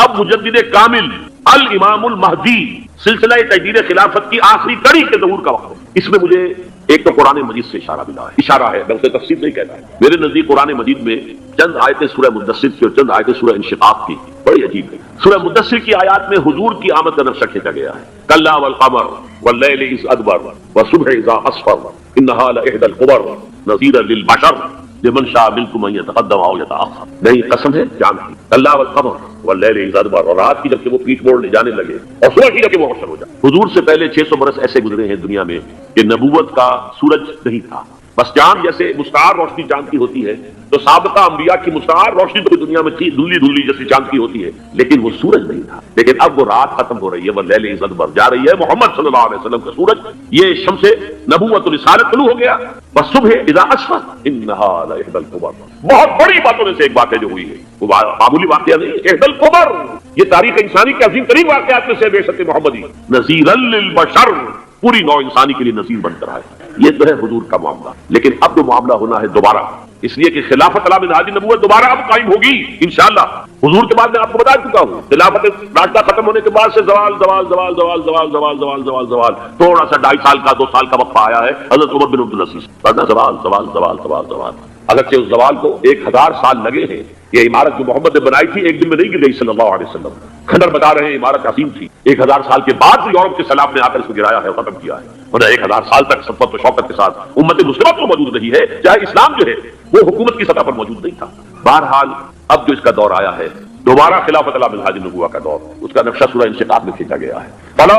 اب مجدد کامل الامام المہدی سلسلہ تجدید خلافت کی آخری کڑی کے ظہور کا وقت ہے۔ اس میں مجھے ایک تو قرآن مجید سے اشارہ ہے، میں اسے تفسیر نہیں کہتا ہے۔ میرے نزدیک قرآن مجید میں چند آیتیں سورہ مدثر کی اور چند آیتیں سورہ انشقاق کی بڑی عجیب ہے۔ سورہ مدثر کی آیات میں حضور کی آمد کا نقشہ کھینچا گیا ہے، کلا والقمر واللیل اذ ادبر والصبح اذا اسفر انہا لإحدی الکبر نذیرا للبشر لمن شاء منکم ان یتقدم او یتأخر۔ نہیں، قسم ہے جان کی، کلا والقمر واللیل اذ ادبر، اور رات کی جب کہ وہ پیٹ موڑنے جانے لگے اور صبح کی جب کہ وہ روشن ہو جائے۔ حضور سے پہلے 600 برس ایسے گزرے ہیں دنیا میں کہ نبوت کا سورج نہیں تھا، بس چاند جیسے مستعار روشنی چاند کی ہوتی ہے تو سابقہ انبیاء کی مستعار روشنی تو دنیا میں تھی، دھلی دھلی جیسی چاند کی ہوتی ہے، لیکن وہ سورج نہیں تھا۔ لیکن اب وہ رات ختم ہو رہی ہے، واللیل اذ ادبر جا رہی ہے، محمد صلی اللہ علیہ وسلم کا سورج، یہ شمس نبوت الرسالت طلوع ہو گیا، والصبح اذا اسفر انہا لإحدی الکبر۔ بہت بڑی باتوں میں سے ایک بات ہے جو ہوئی ہے، وہ معمولی واقعہ نہیں، احدی الکبر، یہ تاریخ انسانی کے عظیم ترین واقعات میں سے بے شک محمدی نذیرا للبشر، پوری نوع انسانی کے لیے نذیر بن کر آئے۔ یہ تو ہے حضور کا معاملہ، لیکن اب جو معاملہ ہونا ہے دوبارہ، اس لیے کہ خلافت علی منہاج نبوت دوبارہ اب قائم ہوگی انشاءاللہ۔ حضور کے بعد میں آپ کو بتا چکا ہوں، خلافت راشدہ ختم ہونے کے بعد سے زوال زوال زوال زوال زوال زوال زوال زوال زوال، تھوڑا سا 2.5 سال کا 2 سال کا وقفہ آیا ہے حضرت عمر بن عبدالعزیز، ورنہ زوال زوال زوال زوال زوال۔ اگرچہ اس زوال کو 1000 سال لگے ہیں، یہ عمارت جو محمد نے بنائی تھی ایک دن میں نہیں گر گئی صلی اللہ علیہ وسلم، کھنڈر بتا رہے ہیں عمارت عظیم تھی، 1000 سال کے بعد یورپ کے سیلاب نے آ کر اس کو گرایا ہے اور ختم کیا ہے، ورنہ 1000 سال تک صفت و شوکت کے ساتھ امت مسلمہ تو موجود رہی ہے، چاہے اسلام جو ہے وہ حکومت کی سطح پر موجود نہیں تھا۔ بہرحال اب جو اس کا دور آیا ہے دوبارہ خلافت علی منہاج النبوہ کا دور، اس کا نقشہ سورہ انشقاق میں کھینچا گیا ہے، فلا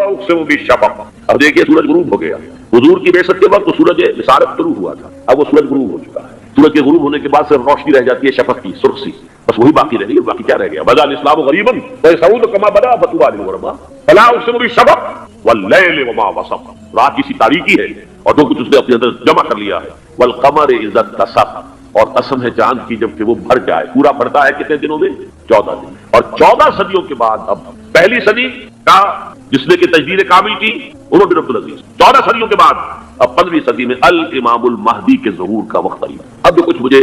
اقسم بالشفق۔ اب دیکھیے سورج غروب ہو گیا، حضور کی بعثت کے وقت تو سورج رسالت طلوع ہوا تھا، اب وہ سورج غروب ہو چکا ہے۔ سورج کے غروب ہونے کے بعد صرف روشنی رہ جاتی ہے شفق کی، سرخ سی، بس وہی باقی رہ گئی، باقی کیا رہ گیا؟ بدا الاسلام غریبا ویسعود کما بدا فتوبى للغرباء فلا اقسم بالشفق واللیل وما وسق۔ رات کی سی تاریکی ہے اور جو کچھ اس نے اپنے اندر جمع کر لیا ہے، والقمر اذا اتسق، اور قسم ہے چاند کی جب کہ وہ بھر جائے، پورا بھرتا ہے کتنے دنوں میں؟ 14 دن، اور 14 صدیوں کے بعد اب پہلی صدی کا جس نے کہ تجدید کامل کی عمر بن عبدالعزیز، 14 صدیوں کے بعد اب 15ویں صدی میں الامام المہدی کے ظہور کا وقت آئی۔ اب جو کچھ مجھے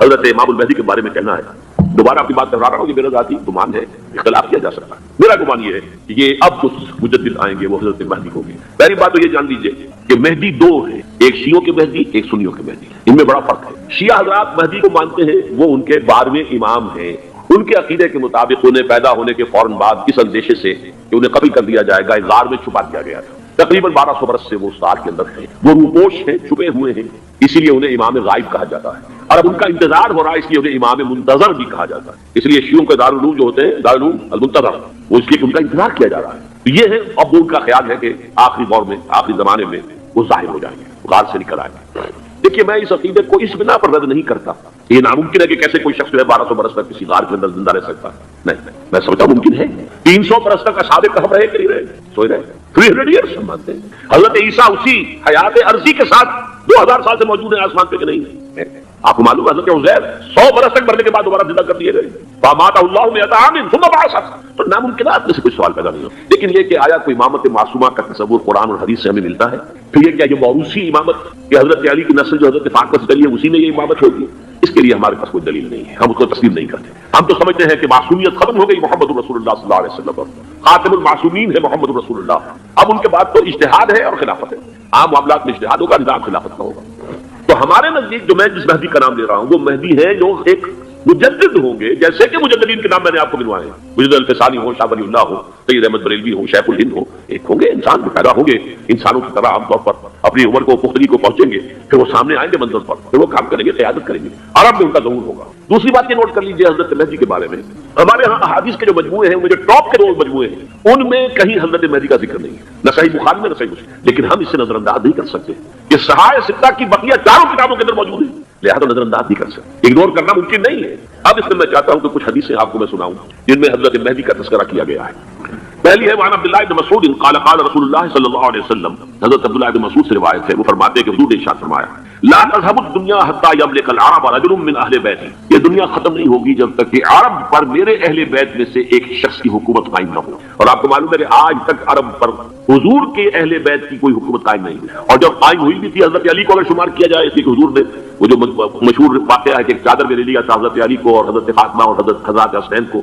حضرت امام المہدی کے بارے میں کہنا ہے، دوبارہ اپنی بات دہرا رہا ہوں، یہ میرا ذاتی گمان ہے، اختلاف کیا جا سکتا ہے، میرا گمان یہ ہے کہ یہ اب کچھ مجدد آئیں گے وہ حضرت مہدی ہوں گے۔ پہلی بات تو یہ جان لیجیے کہ مہدی 2 ہیں، ایک شیعوں کے مہدی، ایک سنیوں کے مہدی، ان میں بڑا فرق ہے۔ شیعہ حضرات مہدی کو مانتے ہیں، وہ ان کے 12ویں امام ہیں، ان کے عقیدے کے مطابق انہیں پیدا ہونے کے فوراً بعد اس اندیشے سے کہ انہیں قتل کر دیا جائے گا غار میں چھپا دیا گیا تھا، تقریباً 1200 برس سے وہ اس غار کے اندر ہیں، وہ روپوش ہیں، چھپے ہوئے ہیں، اسی لیے انہیں امام غائب کہا جاتا ہے، اور اب ان کا انتظار ہو رہا ہے اس لیے انہیں امام منتظر بھی کہا جاتا ہے۔ اس لیے شیعوں کے دارالعلوم جو ہوتے ہیں دارالعلوم المنتظر، وہ اس لیے کہ ان کا انتظار کیا جا رہا ہے۔ تو یہ ہے اب ان کا خیال ہے کہ آخری دور میں، آخری زمانے میں وہ ظاہر ہو جائیں گے، غار سے نکل آئیں گے۔ دیکھیے میں اس عقیدے کو اس بنا پر رد نہیں کرتا، یہ ناممکن ہے کہ کیسے کوئی شخص جو ہے 1200 برس تک کسی غار کے اندر زندہ رہ سکتا ہے، نہیں، میں سمجھتا ہوں ممکن ہے۔ 300 برس تک اصحاب کہف رہے کہ نہیں رہے؟ سوئے رہے، 300 ایئرس ہم مانتے ہیں۔ حضرت عیسیٰ اسی حیات عرضی کے ساتھ 2000 سال سے موجود ہیں آسمان پہ کہ نہیں؟ آپ کو معلوم ہے حضرت عزیر 100 برس تک مرنے کے بعد دوبارہ زندہ کر دیے گئے، فاماتہ اللہ 100 عام ثم بعثہ، تو ناممکنات میں سے کوئی سوال پیدا نہیں ہو۔ لیکن یہ کہ آیا کوئی امامت معصومہ کا تصور قرآن اور حدیث سے ہمیں ملتا ہے؟ پھر یہ کیا یہ موروثی امامت کہ حضرت علی کی نسل جو حضرت فاطمہ سے چلی ہے اسی میں یہ امامت ہوگی؟ اس کے لیے ہمارے پاس کوئی دلیل نہیں ہے، ہم اس کو تسلیم نہیں کرتے۔ ہم تو سمجھتے ہیں کہ معصومیت ختم ہو گئی محمد رسول اللہ صلی اللہ علیہ وسلم پر، خاتم المعصومین ہے محمد رسول اللہ، اب ان کے بعد تو اجتہاد ہے اور خلافت ہے، عام معاملات میں اجتہاد ہوگا، نظام خلافت کا ہوگا۔ تو ہمارے نزدیک جو میں جس مہدی کا نام لے رہا ہوں وہ مہدی ہے جو ایک مجدد ہوں گے، جیسے کہ مجددین کے نام میں نے آپ کو گنوائے ہیں، مجدد الفسانی ہو، شاہ ولی اللہ ہو، سید احمد بریلوی ہو، شیخ الہند ہو، ایک ہوں گے انسان جو پیدا ہوں گے انسانوں کی طرح عام طور پر اپنی عمر کو پختگی کو پہنچیں گے، پھر وہ سامنے آئیں گے منظر پر، پھر وہ کام کریں گے، قیادت کریں گے، عرب میں ان کا ظہور ہوگا۔ دوسری بات یہ نوٹ کر لیجیے حضرت مہدی کے بارے میں، ہمارے ہاں احادیث کے جو مجموعے ہیں، ان میں جو ٹاپ کے 2 مجموعے ہیں ان میں کہیں حضرت مہدی کا ذکر نہیں ہے، نہ صحیح بخاری میں نہ صحیح مسلم، لیکن ہم اس سے نظر انداز نہیں کر سکتے کہ صحائح ستہ کی بقیہ 4 کتابوں کے اندر موجود ہیں، لہذا نظر انداز نہیں کر سکتے، اگنور کرنا ممکن نہیں ہے۔ اب اس میں میں چاہتا ہوں کہ کچھ حدیثیں آپ کو میں سناؤں جن میں حضرت مہدی کا تذکرہ کیا گیا ہے۔ پہلی ہے وعن عبداللہ بن مسعود قال قال رسول اللہ صلی اللہ علیہ وسلم، حضرت عبداللہ بن مسعود سے روایت ہے، وہ فرماتے ہیں کہ حضور نے ارشاد فرمایا لا تذهب الدنيا حتى يملك العرب رجل من اہل بیتی، یہ دنیا ختم نہیں ہوگی جب تک کہ عرب پر میرے اہل بیت میں سے ایک شخص کی حکومت قائم نہ ہو۔ اور آپ کو معلوم ہے کہ آج تک عرب پر حضور کے اہل بیت کی کوئی حکومت قائم نہیں ہوئی، اور جب قائم ہوئی بھی تھی حضرت علی کو اگر شمار کیا جائے، اس لیے کہ حضور نے وہ جو مشہور واقعہ ہے کہ ایک چادر میں لے لیا تھا حضرت علی کو اور حضرت فاطمہ اور حضرت حسین کو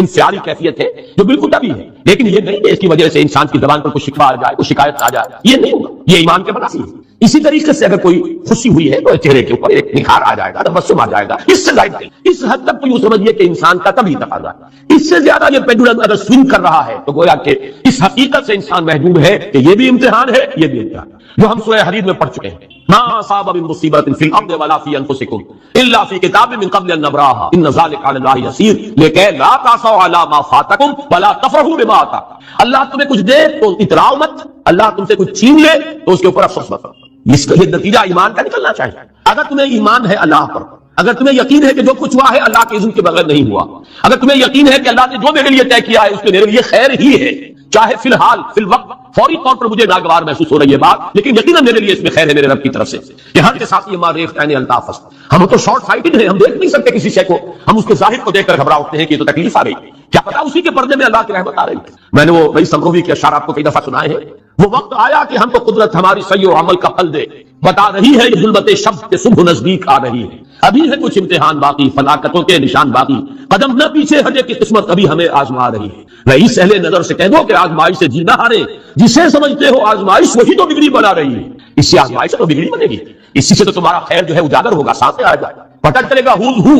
انفعالی کیفیت ہے جو بالکل طبیعی ہے، لیکن یہ نہیں کہ اس کی وجہ سے انسان کی زبان پر کوئی شکوہ آ جائے، کوئی شکایت آ جائے، یہ نہیں ہوگا، یہ ایمان کے برعکس ہے۔ اسی طریقے سے اگر کوئی خوشی ہوئی ہے تو چہرے کے اوپر ایک نکھار آ جائے گا، تبسم آ جائے گا، اس سے ظاہر نہیں۔ اس حد تک تو یوں سمجھیے کہ انسان کا طبیعی تقاضا ہے۔ اس سے زیادہ یہ پینڈولم اگر سوئنگ کر رہا ہے تو گویا کہ اس حقیقت سے انسان محجوب ہے کہ یہ بھی امتحان ہے، یہ بھی امتحان ہے، جو ہم سورہ حدید میں پڑھ چکے ہیں۔ ما اصاب من مصیبۃ فی الارض ولا فی انفسکم الا فی کتاب من قبل ان نبراها ان ذلک علی اللہ یسیر لکہ لا تعصوا علی ما فاتکم ولا تفرحوا بما آتاکم۔ اللہ تمہیں کچھ دے تو اتراؤ مت، اللہ تم سے کچھ چھین لے تو اس کے اوپر افسوس مت کرو۔ اس کا یہ نتیجہ ایمان کا نکلنا چاہیے۔ اگر تمہیں ایمان ہے اللہ پر، اگر تمہیں یقین ہے کہ جو کچھ ہوا ہے اللہ کے اذن کے بغیر نہیں ہوا، اگر تمہیں یقین ہے کہ اللہ نے جو میرے لیے طے کیا ہے اس میں میرے لیے خیر ہی ہے، چاہے فی الحال فی الوقت فوری طور پر مجھے ناگوار محسوس ہو رہی ہے بات، لیکن یقیناً میرے لیے اس میں خیر ہے میرے رب کی طرف سے۔ یہاں کے ساتھ یہ ماریخ عین الطاف، ہم تو شارٹ سائٹڈ ہیں، ہم دیکھ نہیں سکتے کسی شے کو، ہم اس کے ظاہر کو دیکھ کر گھبرا اٹھتے ہیں کہ یہ تو تکلیف آ گئی، کیا پتا اسی کے پردے میں اللہ کی رحمت آ رہی ہے۔ میں نے وہ رئیس سمروی کے اشعار آپ کو کئی دفعہ سنائے ہیں۔ وہ وقت آیا کہ ہم کو قدرت ہماری سعی و عمل کا پھل دے، بتا رہی ہے یہ ظلمت شب کے صبح نزدیک آ رہی ہے، ابھی ہے کچھ امتحان باقی، فلاکتوں کے نشان باقی، قدم نہ پیچھے ہٹے کی قسمت ابھی ہمیں آزما رہی ہے۔ رئیس اہل نظر سے کہہ دو کہ آزمائش سے جی نہ ہارے، جسے سمجھتے ہو آزمائش وہی تو بگڑی بنا رہی ہے، اس سے آزمائش تو بگڑی بنے گی، اسی سے تو تمہارا خیر جو ہے اجاگر ہوگا، سامنے آ جائے گا، پتہ چلے گا who's who,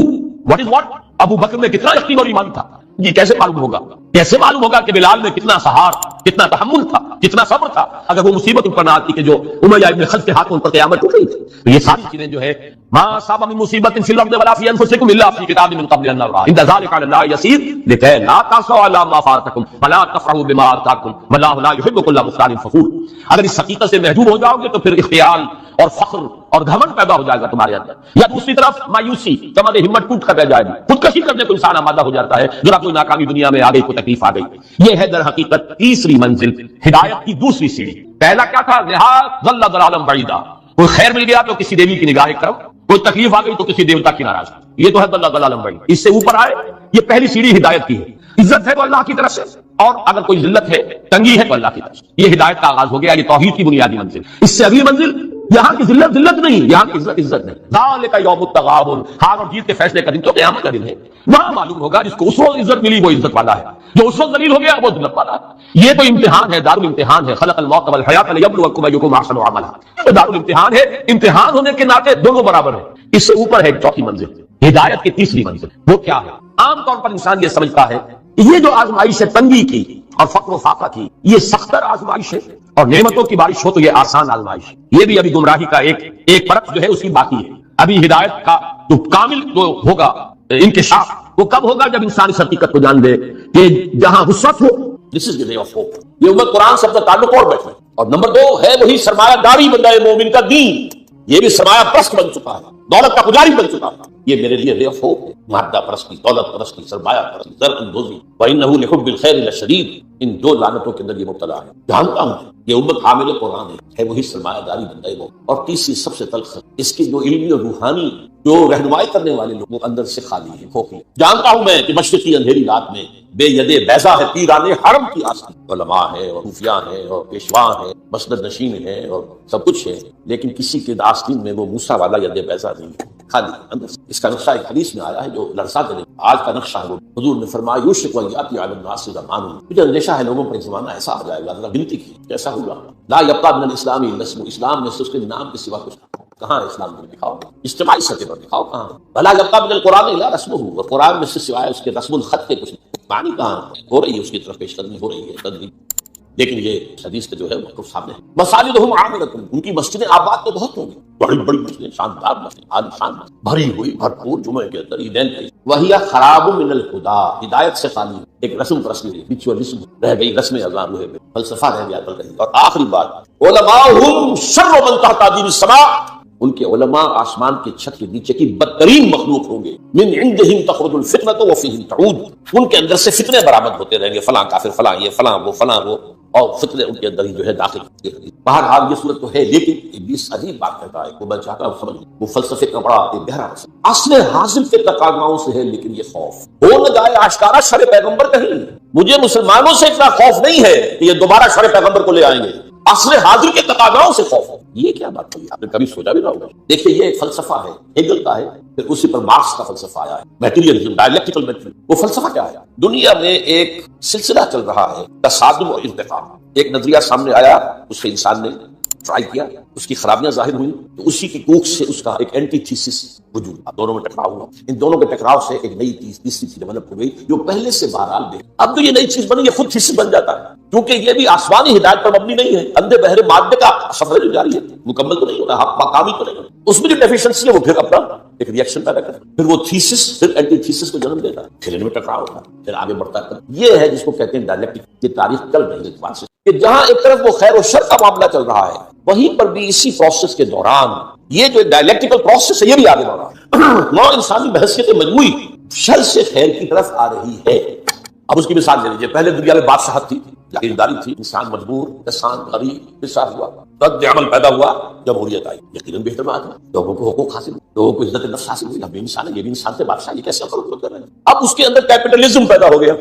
what is what۔ ابو بکر میں کتنا یقین اور ایمان تھا، یہ کیسے معلوم ہوگا؟ کیسے معلوم ہوگا کہ بلال میں کتنا سہار، کتنا تحمل تھا، کتنا صبر تھا، اگر وہ مصیبت ان پر نہ آتی کہ جو امیہ ابن خلف کے ہاتھوں ان پر قیامت ٹوٹ رہی تھی۔ تو یہ ساری چیزیں جو ہے ما اصاب من مصیبت فی الارض ولا فی انفسکم الا فی کتاب من قبل ان نبرأها ان ذلک علی اللہ یسیر لکہ لا تعصوا علی ما فاتکم ولا تفرحوا بما آتاکم واللہ لا یحب کل مختال فخور۔ اگر اس حقیقت سے محجوب ہو جاؤ گے تو پھر اختیال اور فخر اور گھمنڈ پیدا ہو جائے گا تمہارے اندر، یا دوسری طرف مایوسی، تمہاری ہمت ٹوٹ کر رہ جائے گی، خودکشی کرنے کو انسان آمادہ ہو جاتا ہے، ذرا کوئی ناکامی دنیا میں آ گئی، کوئی تکلیف آ گئی۔ یہ ہے در حقیقت تیسری منزل، ہدایت کی دوسری سیڑھی۔ پہلا کیا تھا؟ ظل ضلالا بعیدا، کوئی خیر مل گیا تو کسی دیوی کی نگاہ کرم، کوئی تکلیف آ گئی تو کسی دیوتا کی ناراضگی، یہ تو ہے ظل ضلالا بعیدا۔ اس سے اوپر آئے، یہ پہلی سیڑھی ہدایت کی ہے۔ عزت ہے تو اللہ کی طرف سے، اور اگر کوئی ذلت ہے، تنگی ہے تو اللہ کی طرف سے، یہ ہدایت کا آغاز ہو گیا، یہ توحید کی بنیادی منزل۔ اس سے اگلی منزل، یہاں کی ذلت ذلت نہیں، یہاں کی عزت عزت نہیں۔ ذالک یوم التغابن، ہار اور جیت کے فیصلے کا دن تو قیامت کا دن ہے۔ وہاں معلوم ہوگا جس کو اس وقت عزت ملی وہ عزت والا ہے، جو اس وقت ذلیل ہو گیا وہ ذلت والا ہے۔ یہ تو امتحان ہے، دارالامتحان ہے، خلق الموت والحیات لیبلوکم ایکم احسن عملا، یہ دارالامتحان ہے، امتحان ہونے کے ناطے دونوں برابر ہیں۔ اس سے اوپر ہے ایک چوتھی منزل، ہدایت کی تیسری منزل، وہ کیا ہے؟ عام طور پر انسان یہ سمجھتا ہے یہ جو آزمائش ہے تنگی کی اور فقر و فاقہ کی، یہ سختر آزمائش ہے، اور نعمتوں کی بارش ہو تو یہ آسان آزمائش ہے۔ یہ بھی ابھی گمراہی کا ایک پرت جو ہے اس کی باقی ہے۔ ابھی ہدایت کا جو کامل جو ہوگا انکشاف وہ کب ہوگا؟ جب انسان اس حقیقت کو جان دے کہ جہاں وسعت ہو، دس از دی وے آف ہوپ۔ یہ امت قرآن سے اپنا تعلق اور بیٹھے، اور نمبر 2 ہے وہی سرمایہ داری بندہ مومن کا دین، یہ بھی سرمایہ پرست بن چکا ہے، دولت کا پجاری بن چکا ہے۔ یہ میرے لیے وے آف ہوپ ہے، مادہ پرستی، دولت پرستی، سرمایہ پرستی، زر اندوزی، وَإِنَّهُ لِحُبِّ الْخَيْرِ لَشَدِيدٌ، ان دو لعنتوں کے اندر یہ مبتلا ہے۔ جانتا ہوں یہ امت حامل قرآن ہے وہی سرمایہ داری بندہ وہ، اور تیسری سب سے تلخ اس کی جو علمی اور روحانی جو رہنمائی کرنے والے لوگ وہ اندر سے خالی ہے، کھوکھلے۔ جانتا ہوں میں کہ مشرقی اندھیری رات میں بے یدے بیضا ہے پیرانے حرم کی آستین، علماء ہے اور صوفیاء ہیں اور پیشواں ہیں، مسند نشین ہیں اور سب کچھ ہے، لیکن کسی کے آستین میں وہ موسیٰ والا ید بیضا نہیں، خالی اندر سے۔ اس کا نقشہ ایک حدیث میں آیا ہے جو لرزا دے، آج کا نقشہ ہے وہ حضور نے فرمایا یوشک ان یاتی علی الناس زمان، مجھے اندیشہ ہے لوگوں پر ایک زمانہ ایسا آ جائے گا، ذرا گنتی کی کیسا ہوگا، لا یبقى من الاسلام الا اسم، اسلام میں سے اس کے نام کے سوا کچھ کہاں ہے؟ اسلام کو دکھاؤ، اجتماعی سطح پر دکھاؤ کہاں، ولا یبقى من القرآن الا رسمه، اور قرآن میں سے سوائے اس کے رسم الخط کے کچھ معنی کہاں ہو رہی ہے، اس کی طرف پیش قدمی ہو رہی ہے، تدریج۔ لیکن یہ حدیث کا جو ہے وہ سامنے ہے، مساجدہم عامرۃ، ان کی مسجدیں آباد تو بہت ہوں گی، بڑی بڑی مسجدیں، شاندار مسجد، عالی شان بھری ہوئی، بھرپور، جمعے کے اندر عیدین پہ، وہی خراب من الہدیٰ، ہدایت سے خالی، ایک رسم پرستی ریچولیزم رہ گئی، رسم اذان ہوئے، فلسفہ رہ گیا، رہی۔ اور آخری بات، علماءہم شر من تحت عدیم السماء، ان کے علماء آسمان کے چھت کے نیچے کی بدترین مخلوق ہوں گے، من عندہم تخرج الفتنۃ وفیہم تعود، ان کے اندر سے فتنے برآمد ہوتے رہیں گے، فلاں کافر، فلاں یہ، فلاں وہ، فلاں وہ، اور فتنے ان کے اندر ہی جو ہے داخل ہوتے ہیں۔ بہرحال یہ صورت تو ہے، لیکن ابلیس عجیب بات کہتا ہے، وہ میں چاہتا ہوں سمجھ، وہ فلسفے کا بڑا گہرا اصل حاصل کے تقاضاؤں سے ہے، لیکن یہ خوف ہو نہ جائے آشکارا شر پیغمبر کہیں، مجھے مسلمانوں سے اتنا خوف نہیں ہے کہ یہ دوبارہ شر پیغمبر کو لے آئیں گے، اصل حاضر کے تقاضاؤں سے خوف ہے۔ یہ کیا بات ہوئی؟ آپ نے کبھی سوچا بھی نہ ہوگا. دیکھیے یہ ایک فلسفہ ہے ہیگل کا ہے، پھر اسی پر مارکس کا فلسفہ آیا ہے، میٹیریلزم، ڈائلیکٹیکل میٹیریل. وہ فلسفہ کیا ہے؟ دنیا میں ایک سلسلہ چل رہا ہے تصادم اور ارتقاء. ایک نظریہ سامنے آیا، اس سے انسان نے ٹرائی کیا، اس کی خرابیاں ظاہر ہوئی، تو اسی کی کوکھ سے اس کا ایک اینٹی تھیسس وجود آیا، دونوں میں ٹکراؤ ہوا. ان دونوں کے ٹکراؤ سے ایک نئی تیسری چیز ڈیولپ ہو گئی جو پہلے سے بہرحال دے. اب تو یہ نئی چیز بنی، یہ خود تھیسس بن جاتا ہے، کیونکہ یہ بھی آسمانی ہدایت پر مبنی نہیں ہے، اندھے بہرے مادے کا سفر جو جاری ہے، مکمل تو نہیں ہوتا، مقامی تو نہیں ہوتا. اس میں جو ڈیفیشنسی ہے وہ پھر اپنا ایک ریئیکشن پیدا کرتا ہے، پھر وہ تھیسس پھر اینٹی تھیسس کو جنم دیتا ہے، پھر ان میں ٹکراؤ ہوتا ہے، پھر آگے بڑھتا ہے. یہ ہے جس کو کہتے ہیں ڈائلیکٹک. یہ تاریخ چل رہی ہے اس بات سے کہ جہاں ایک طرف وہ خیر و شر کا معاملہ چل رہا ہے، وہیں پر بھی اسی پروسیس کے دوران یہ جو ڈائلیکٹیکل پروسیس ہے یہ بھی آگے بڑھ رہا ہے. نو انسانی بحثیت مجموعی شر سے خیر کی طرف آ رہی ہے. اب اس کی مثال لے لیجیے، پہلے دنیا میں بادشاہت تھی، جاگیرداری تھی، انسان مجبور، انسان غریب حساب ہوا، رد عمل پیدا ہوا، جمہوریت آئی، یقیناً بہتر بات ہے، لوگوں کو حقوق حاصل ہوئے، لوگوں کو عزت نفس حاصل ہوئی. اب بھی انسان ہے، یہ بھی انسان سے بادشاہ، یہ کیسے کر رہے ہیں؟ اب اس کے اندر کیپٹلزم پیدا ہو گیا.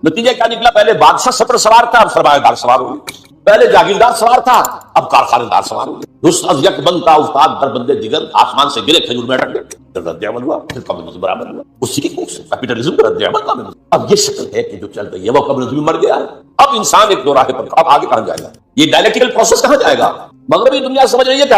نتیجہ کیا نکلا؟ پہلے بادشاہ سطر سوار تھا، اب سرمایہ دار سوار ہو گئے. پہلے جاگیردار سوار تھا، اب کارخانے دار سوار ہو گئے. رست از یک بنتا استاد در بندے دیگر، آسمان سے گرے کھجور میں اٹک گئے. پھر رد عمل ہوا، پھر کمیونزم برابر ہوا، اسی کی کوکھ سے کیپٹلزم کا رد عمل کمیونزم. اب یہ شکل ہے کہ جو چل رہی ہے وہ کمیونزم مر گیا ہے. اب انسان ایک دو راہ پر، اب آگے کہاں جائے گا؟ یہ ڈائلیکٹیکل پروسیس کہاں جائے گا؟ مغربی دنیا سمجھ رہی ہے کہ